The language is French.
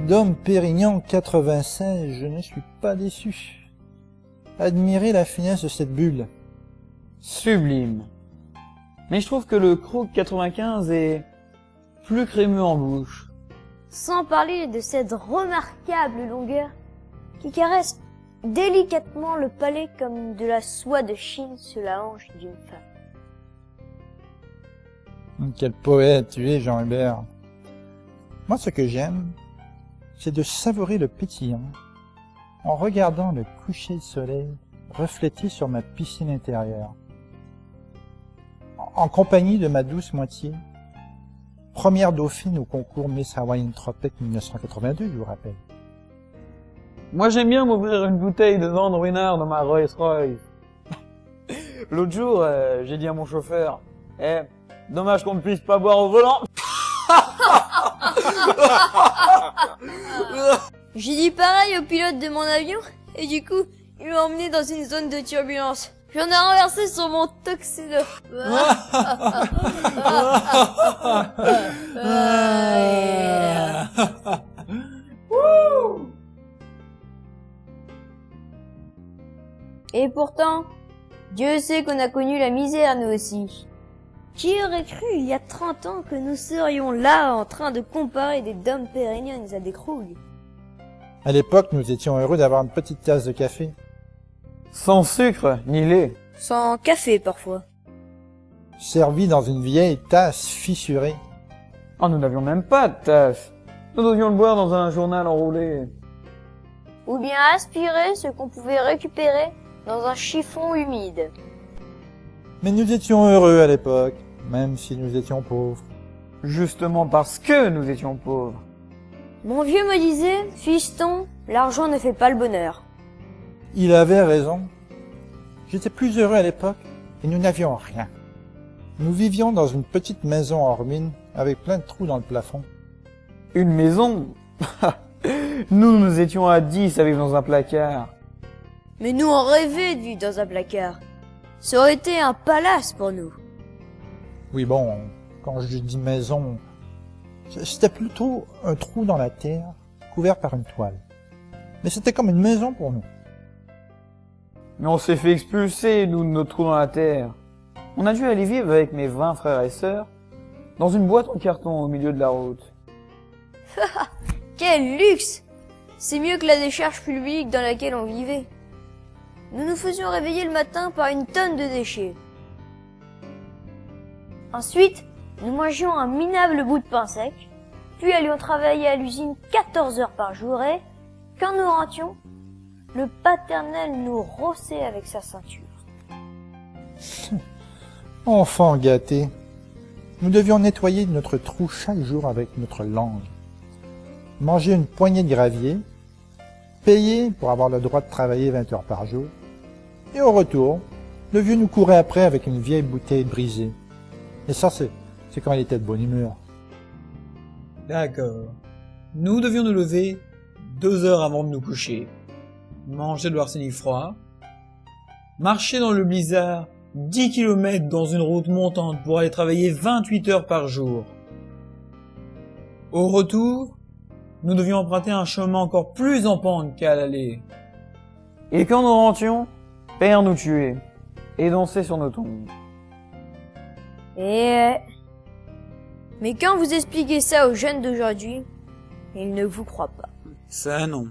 Dom Pérignon 96, je ne suis pas déçu. Admirez la finesse de cette bulle. Sublime. Mais je trouve que le Krug 95 est plus crémeux en bouche. Sans parler de cette remarquable longueur qui caresse délicatement le palais comme de la soie de Chine sur la hanche d'une femme. Quel poète tu es, Jean-Hubert. Moi, ce que j'aime, c'est de savourer le pétillant en regardant le coucher de soleil reflété sur ma piscine intérieure. En compagnie de ma douce moitié, première dauphine au concours Miss Hawaiian Tropic 1982, je vous rappelle. Moi, j'aime bien m'ouvrir une bouteille de vin de ruinard dans ma Rolls-Royce. L'autre jour, j'ai dit à mon chauffeur, dommage qu'on ne puisse pas boire au volant. J'ai dit pareil au pilote de mon avion, et du coup, il m'a emmené dans une zone de turbulence. J'en ai renversé sur mon tuxedo. Et pourtant, Dieu sait qu'on a connu la misère, nous aussi. Qui aurait cru il y a 30 ans que nous serions là en train de comparer des Dom Pérignons à des Krug? À l'époque, nous étions heureux d'avoir une petite tasse de café. Sans sucre, ni lait. Sans café, parfois. Servi dans une vieille tasse fissurée. Oh, nous n'avions même pas de tasse. Nous devions le boire dans un journal enroulé. Ou bien aspirer ce qu'on pouvait récupérer dans un chiffon humide. Mais nous étions heureux à l'époque, même si nous étions pauvres. Justement parce que nous étions pauvres. Mon vieux me disait, fiston, l'argent ne fait pas le bonheur. Il avait raison. J'étais plus heureux à l'époque et nous n'avions rien. Nous vivions dans une petite maison en ruine avec plein de trous dans le plafond. Une maison? Nous étions à 10 à vivre dans un placard. Mais nous on rêvait de vivre dans un placard. Ça aurait été un palace pour nous. Oui bon, quand je dis maison, c'était plutôt un trou dans la terre couvert par une toile. Mais c'était comme une maison pour nous. Mais on s'est fait expulser, nous, de notre trou dans la terre. On a dû aller vivre avec mes 20 frères et sœurs dans une boîte en carton au milieu de la route. Quel luxe! C'est mieux que la décharge publique dans laquelle on vivait. Nous nous faisions réveiller le matin par une tonne de déchets. Ensuite, nous mangions un minable bout de pain sec, puis allions travailler à l'usine 14 heures par jour et, quand nous rentions, le paternel nous rossait avec sa ceinture. Enfants gâtés, nous devions nettoyer notre trou chaque jour avec notre langue. Manger une poignée de gravier, payer pour avoir le droit de travailler 20 heures par jour, et au retour, le vieux nous courait après avec une vieille bouteille brisée. Et ça, c'est quand il était de bonne humeur. D'accord. Nous devions nous lever 2 heures avant de nous coucher, manger de l'arsenic froid, marcher dans le blizzard 10 km dans une route montante pour aller travailler 28 heures par jour. Au retour, nous devions emprunter un chemin encore plus en pente qu'à l'aller. Et quand nous rentions, père nous tuait et dansait sur nos tombes. Mais quand vous expliquez ça aux jeunes d'aujourd'hui, ils ne vous croient pas. Ça non.